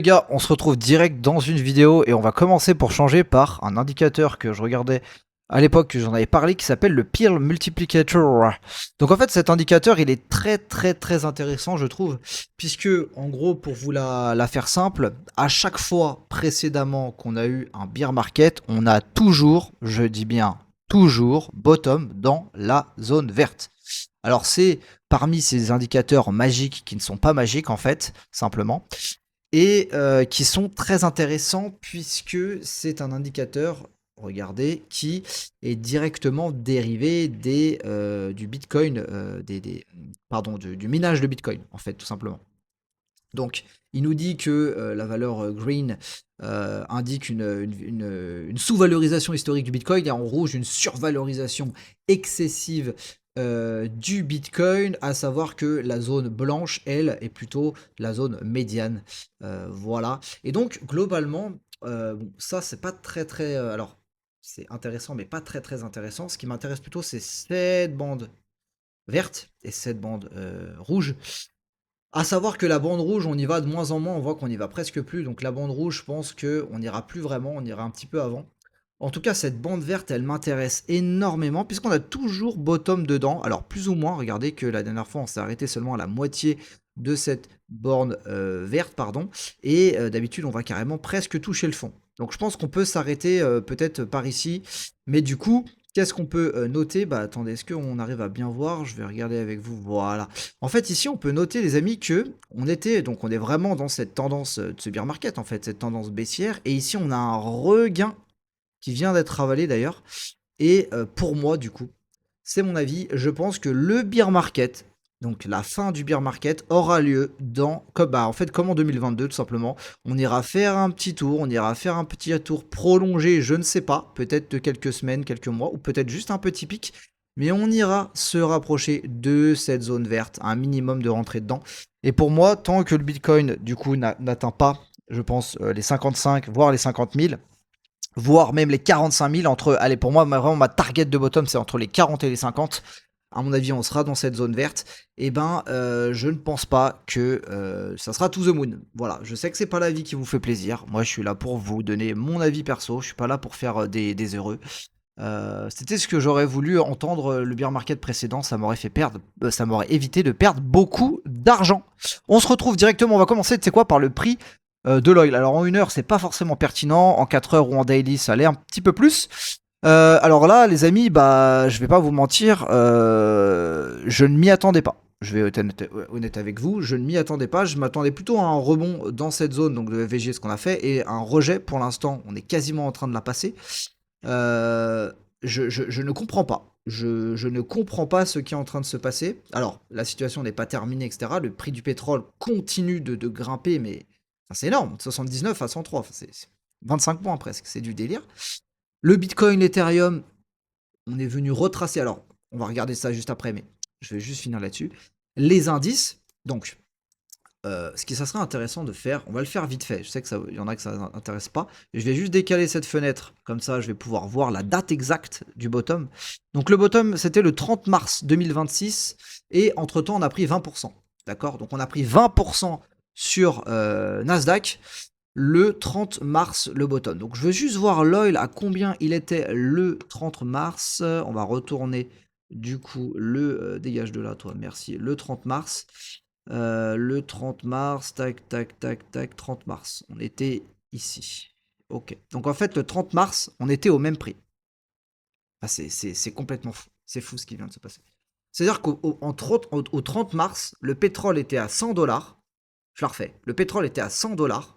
Les gars, on se retrouve direct dans une vidéo et on va commencer pour changer par un indicateur que je regardais à l'époque, que j'en avais parlé, qui s'appelle le Peer Multiplicator. Donc en fait cet indicateur il est très intéressant je trouve, puisque en gros pour vous la faire simple, à chaque fois précédemment qu'on a eu un bear market, on a toujours, je dis bien toujours, bottom dans la zone verte. Alors c'est parmi ces indicateurs magiques qui ne sont pas magiques en fait, simplement et qui sont très intéressants puisque c'est un indicateur, regardez, qui est directement dérivé du Bitcoin, pardon, du minage de Bitcoin, en fait, tout simplement. Donc, il nous dit que la valeur green indique une sous-valorisation historique du Bitcoin et en rouge une survalorisation excessive du Bitcoin, à savoir que la zone blanche, elle, est plutôt la zone médiane. Voilà. Et donc, globalement, bon, ça, c'est pas très. Alors, c'est intéressant, mais pas très intéressant. Ce qui m'intéresse plutôt, c'est cette bande verte et cette bande rouge. À savoir que la bande rouge, on y va de moins en moins, on voit qu'on y va presque plus. Donc la bande rouge, je pense qu'on n'ira plus vraiment, on ira un petit peu avant. En tout cas, cette bande verte, elle m'intéresse énormément, puisqu'on a toujours bottom dedans. Alors plus ou moins, regardez que la dernière fois, on s'est arrêté seulement à la moitié de cette borne verte, pardon. Et d'habitude, on va carrément presque toucher le fond. Donc je pense qu'on peut s'arrêter peut-être par ici. Mais du coup, qu'est-ce qu'on peut noter? Bah attendez, est-ce qu'on arrive à bien voir? Je vais regarder avec vous. Voilà. En fait, ici, on peut noter, les amis, que on est vraiment dans cette tendance de ce bear market, en fait, cette tendance baissière. Et ici, on a un regain qui vient d'être ravalé d'ailleurs. Et pour moi, du coup, c'est mon avis, je pense que le bear market, donc la fin du bear market, aura lieu en fait, comme en 2022, tout simplement. On ira faire un petit tour, on ira faire un petit tour prolongé, je ne sais pas, peut-être de quelques semaines, quelques mois, ou peut-être juste un petit pic. Mais on ira se rapprocher de cette zone verte, un minimum de rentrée dedans. Et pour moi, tant que le Bitcoin, du coup, n'atteint pas, je pense, les 55, voire les 50 000, voire même les 45 000 entre, allez, pour moi, vraiment ma target de bottom, c'est entre les 40 et les 50. À mon avis, on sera dans cette zone verte. Et ben, je ne pense pas que ça sera to the moon. Voilà, je sais que c'est pas l'avis qui vous fait plaisir. Moi, je suis là pour vous donner mon avis perso. Je suis pas là pour faire des heureux. C'était ce que j'aurais voulu entendre le bear market précédent. Ça m'aurait fait perdre, ça m'aurait évité de perdre beaucoup d'argent. On se retrouve directement. On va commencer, tu sais quoi, par le prix de l'oil. Alors en 1 heure, c'est pas forcément pertinent. En 4 heures ou en daily, ça l'est un petit peu plus. Alors là, les amis, bah, je vais pas vous mentir, je ne m'y attendais pas. Je vais être honnête avec vous, je ne m'y attendais pas. Je m'attendais plutôt à un rebond dans cette zone, donc de FVG, ce qu'on a fait, et un rejet pour l'instant. On est quasiment en train de la passer. Euh, je ne comprends pas. Je ne comprends pas ce qui est en train de se passer. Alors, la situation n'est pas terminée, etc. Le prix du pétrole continue de grimper, mais enfin, c'est énorme. De 79 à 103, enfin, c'est 25 points presque. C'est du délire. Le Bitcoin, l'Ethereum, on est venu retracer. Alors, on va regarder ça juste après, mais je vais juste finir là-dessus. Les indices, donc, ce qui ça serait intéressant de faire, on va le faire vite fait. Je sais que il y en a que ça n'intéresse pas. Je vais juste décaler cette fenêtre, comme ça je vais pouvoir voir la date exacte du bottom. Donc le bottom c'était le 30 mars 2026 et entre temps on a pris 20%. D'accord? Donc on a pris 20% sur Nasdaq le 30 mars le bottom. Donc je veux juste voir l'oil à combien il était le 30 mars. On va retourner du coup le dégage de là toi, merci. Le 30 mars. Le 30 mars, tac, 30 mars. On était ici. Ok. Donc en fait, le 30 mars, on était au même prix. Ah, c'est complètement fou. C'est fou ce qui vient de se passer. C'est-à-dire au 30 mars, le pétrole était à 100 dollars. Je la refais. Le pétrole était à 100 dollars.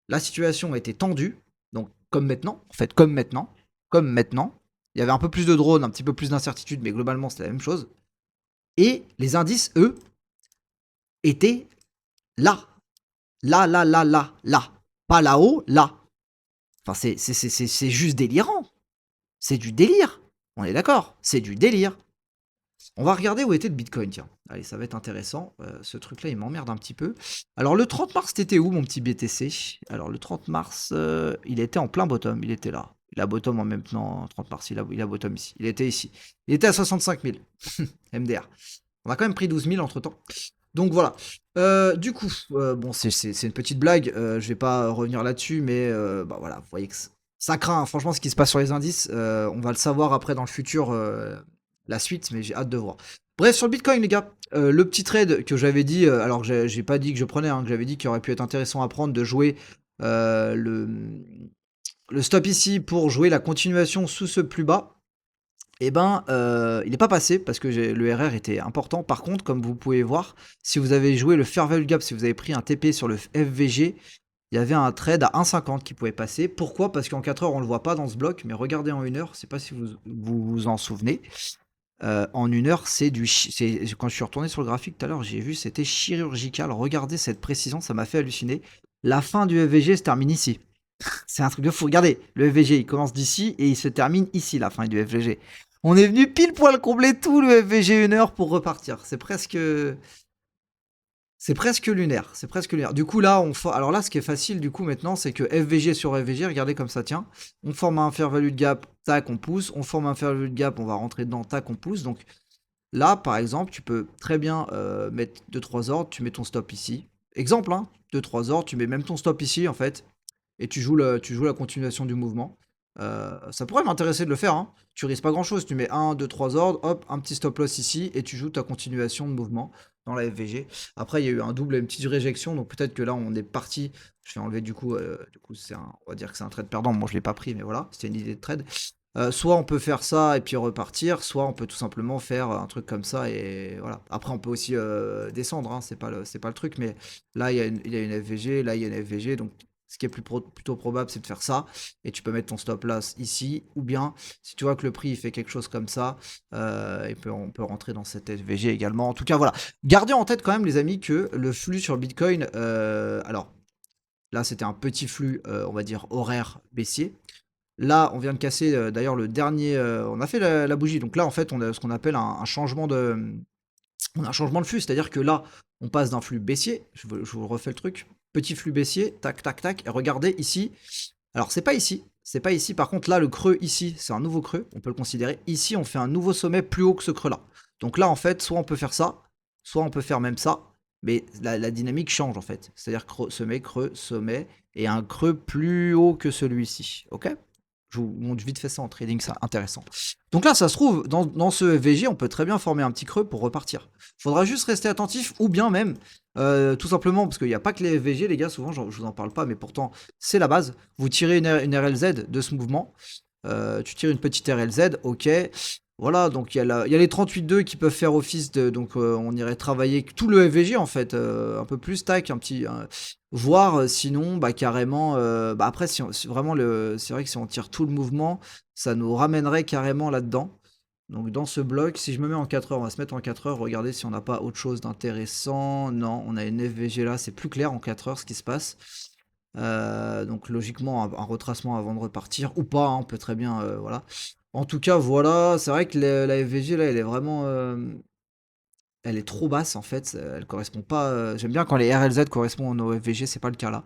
La situation était tendue. Donc comme maintenant. En fait, comme maintenant. Comme maintenant. Il y avait un peu plus de drones, un petit peu plus d'incertitude, mais globalement, c'était la même chose. Et les indices, eux, étaient là. Là. Pas là-haut, là. Enfin, c'est juste délirant. C'est du délire. On est d'accord, c'est du délire. On va regarder où était le Bitcoin, tiens. Allez, ça va être intéressant. Ce truc-là, il m'emmerde un petit peu. Alors, le 30 mars, t'étais où, mon petit BTC? Alors, le 30 mars, il était en plein bottom. Il était là. Il a bottom en même temps. 30 mars, il a bottom ici. Il était ici. Il était à 65 000. MDR. On a quand même pris 12 000 entre-temps. Donc voilà. Du coup, bon, c'est une petite blague. Je vais pas revenir là-dessus, mais bah voilà, vous voyez que ça craint, hein. Franchement, ce qui se passe sur les indices. On va le savoir après dans le futur, la suite, mais j'ai hâte de voir. Bref, sur le Bitcoin, les gars, le petit trade que j'avais dit, alors que j'ai pas dit que je prenais, hein, que j'avais dit qu'il aurait pu être intéressant à prendre, de jouer le stop ici pour jouer la continuation sous ce plus bas. Et ben, il n'est pas passé parce que le RR était important. Par contre, comme vous pouvez voir, si vous avez joué le Fair Value Gap, si vous avez pris un TP sur le FVG, il y avait un trade à 1,50 qui pouvait passer. Pourquoi? Parce qu'en 4 heures, on ne le voit pas dans ce bloc, mais regardez en 1 heure, je ne sais pas si vous en souvenez. En 1 heure, quand je suis retourné sur le graphique tout à l'heure, j'ai vu, c'était chirurgical. Regardez cette précision, ça m'a fait halluciner. La fin du FVG se termine ici. C'est un truc de fou. Regardez, le FVG, il commence d'ici et il se termine ici, la fin du FVG. On est venu pile poil combler tout le FVG 1 heure pour repartir. C'est presque... C'est presque lunaire. C'est presque lunaire. Du coup, là, alors là, ce qui est facile, du coup, maintenant, c'est que FVG sur FVG, regardez comme ça tient. On forme un fair value de gap, tac, on pousse. On forme un fair value de gap, on va rentrer dedans, tac, on pousse. Donc là, par exemple, tu peux très bien mettre 2-3 ordres. Tu mets ton stop ici. Exemple, hein, 2-3 ordres. Tu mets même ton stop ici, en fait. Et tu joues la continuation du mouvement. Ça pourrait m'intéresser de le faire, hein. Tu risques pas grand chose, tu mets 1, 2, 3 ordres, hop, un petit stop loss ici, et tu joues ta continuation de mouvement dans la FVG. Après, il y a eu un double et une petite réjection, donc peut-être que là, on est parti. Je vais enlever du coup, on va dire que c'est un trade perdant. Moi, je l'ai pas pris, mais voilà, c'était une idée de trade. Soit on peut faire ça et puis repartir, soit on peut tout simplement faire un truc comme ça et voilà. Après, on peut aussi descendre, hein, c'est pas le truc, mais là, il y a une FVG, là, il y a une FVG, donc ce qui est plutôt probable, c'est de faire ça. Et tu peux mettre ton stop loss ici. Ou bien, si tu vois que le prix il fait quelque chose comme ça, on peut rentrer dans cette FVG également. En tout cas, voilà. Gardez en tête quand même, les amis, que le flux sur Bitcoin, alors là, c'était un petit flux, on va dire, horaire baissier. Là, on vient de casser d'ailleurs le dernier. On a fait la bougie. Donc là, en fait, on a ce qu'on appelle un changement de. On a un changement de flux, c'est-à-dire que là, on passe d'un flux baissier. Je vous refais le truc. Petit flux baissier, tac, tac, tac. Et regardez ici. Alors, c'est pas ici. C'est pas ici. Par contre, là, le creux ici, c'est un nouveau creux. On peut le considérer. Ici, on fait un nouveau sommet plus haut que ce creux-là. Donc là, en fait, soit on peut faire ça, soit on peut faire même ça. Mais la dynamique change, en fait. C'est-à-dire creux, sommet, et un creux plus haut que celui-ci. Ok? Je vous montre vite fait ça en trading, c'est intéressant. Donc là, ça se trouve, dans ce FVG, on peut très bien former un petit creux pour repartir. Faudra juste rester attentif, ou bien même, tout simplement, parce qu'il n'y a pas que les FVG, les gars, souvent, je vous en parle pas, mais pourtant, c'est la base. Vous tirez une RLZ de ce mouvement, tu tires une petite RLZ, ok. Voilà, donc il y a les 38.2 qui peuvent faire office de. Donc on irait travailler tout le FVG en fait, un peu plus, tac, voire sinon, bah carrément. Bah après, vraiment, c'est vrai que si on tire tout le mouvement, ça nous ramènerait carrément là-dedans. Donc dans ce bloc, si je me mets en 4 heures, on va se mettre en 4 heures, regardez si on n'a pas autre chose d'intéressant. Non, on a une FVG là, c'est plus clair en 4 heures ce qui se passe. Donc logiquement, un retracement avant de repartir, ou pas, hein, on peut très bien, voilà. En tout cas, voilà, c'est vrai que la FVG là, elle est vraiment, elle est trop basse en fait, elle correspond pas. J'aime bien quand les RLZ correspondent aux FVG, c'est pas le cas là.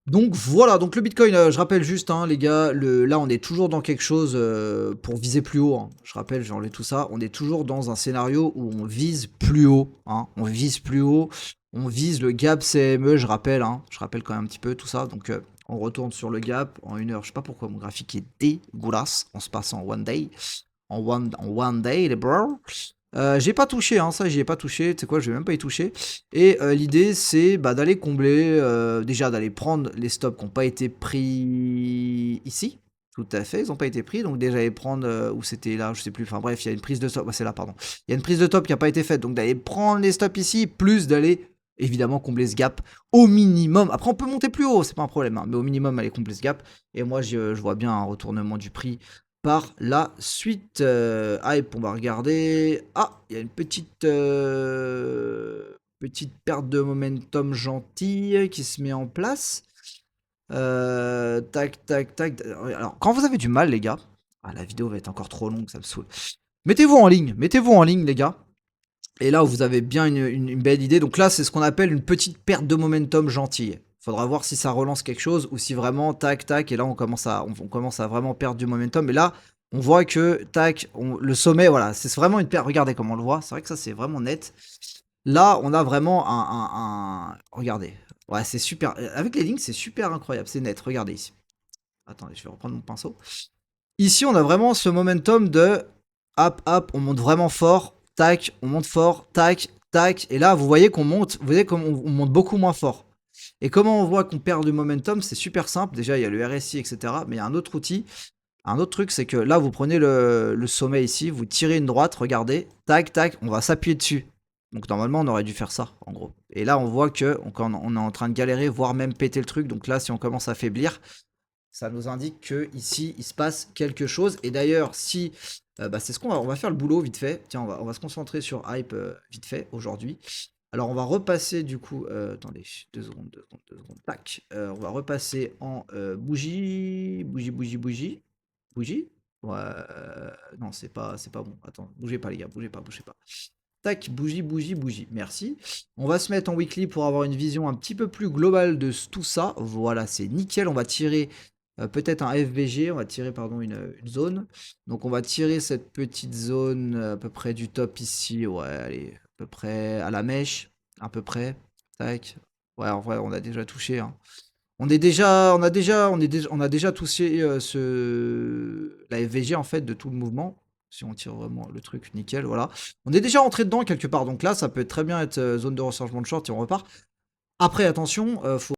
Donc voilà, donc le Bitcoin, je rappelle juste, hein, les gars, là on est toujours dans quelque chose pour viser plus haut, hein. Je rappelle, j'ai enlevé tout ça, on est toujours dans un scénario où on vise plus haut, hein. On vise plus haut, on vise le gap CME, je rappelle, hein. Je rappelle quand même un petit peu tout ça, donc on retourne sur le gap en 1 heure. Je sais pas pourquoi mon graphique est dégueulasse, on se passe en one day, en one day, les bro. J'ai pas touché, hein, ça j'y ai pas touché, tu sais quoi, je vais même pas y toucher. Et l'idée c'est d'aller combler, déjà d'aller prendre les stops qui n'ont pas été pris ici. Tout à fait, ils n'ont pas été pris, donc déjà aller prendre, où c'était là, je sais plus, enfin bref, il y a une prise de stop, c'est là, pardon. Il y a une prise de top qui n'a pas été faite, donc d'aller prendre les stops ici, plus d'aller évidemment combler ce gap au minimum. Après on peut monter plus haut, c'est pas un problème, hein, mais au minimum aller combler ce gap. Et moi je vois bien un retournement du prix par la suite. Hype, on va regarder. Ah, il y a une petite perte de momentum gentille qui se met en place. Tac, tac, tac. Alors, quand vous avez du mal, les gars, la vidéo va être encore trop longue, ça me saoule. Mettez-vous en ligne, les gars. Et là, vous avez bien une belle idée. Donc là, c'est ce qu'on appelle une petite perte de momentum gentille. Faudra voir si ça relance quelque chose ou si vraiment, tac, tac, et là, on commence à vraiment perdre du momentum. Et là, on voit que, tac, le sommet, voilà, c'est vraiment une perte. Regardez comment on le voit. C'est vrai que ça, c'est vraiment net. Là, on a vraiment regardez. Ouais, c'est super. Avec les lignes, c'est super incroyable. C'est net. Regardez ici. Attendez, je vais reprendre mon pinceau. Ici, on a vraiment ce momentum de hop, hop, on monte vraiment fort, tac, on monte fort, tac, tac. Et là, vous voyez qu'on monte, vous voyez qu'on on monte beaucoup moins fort. Et comment on voit qu'on perd du momentum? C'est super simple. Déjà, il y a le RSI, etc. Mais il y a un autre outil, un autre truc, c'est que là, vous prenez le sommet ici, vous tirez une droite, regardez, tac, tac, on va s'appuyer dessus. Donc normalement, on aurait dû faire ça, en gros. Et là, on voit que on est en train de galérer, voire même péter le truc. Donc là, si on commence à faiblir, ça nous indique que ici il se passe quelque chose. Et d'ailleurs, si bah, c'est ce on va faire le boulot vite fait. Tiens, on va se concentrer sur hype vite fait aujourd'hui. Alors on va repasser du coup, attendez, 2 secondes, 2 secondes, 2 secondes, tac. On va repasser en bougie, bougie, bougie, bougie, bougie. Ouais, non, c'est pas bon. Attends, bougez pas les gars, bougez pas, bougez pas. Tac, bougie, bougie, bougie. Merci. On va se mettre en weekly pour avoir une vision un petit peu plus globale de tout ça. Voilà, c'est nickel. On va tirer peut-être un FBG. On va tirer, pardon, une zone. Donc, on va tirer cette petite zone à peu près du top ici. Ouais, allez, à peu près à la mèche. À peu près. Tac. Ouais, en vrai, on a déjà touché, hein. On a déjà touché la FVG en fait de tout le mouvement. Si on tire vraiment le truc nickel, voilà. On est déjà entré dedans quelque part, donc là ça peut très bien être zone de rechargement de short et on repart. Après attention, faut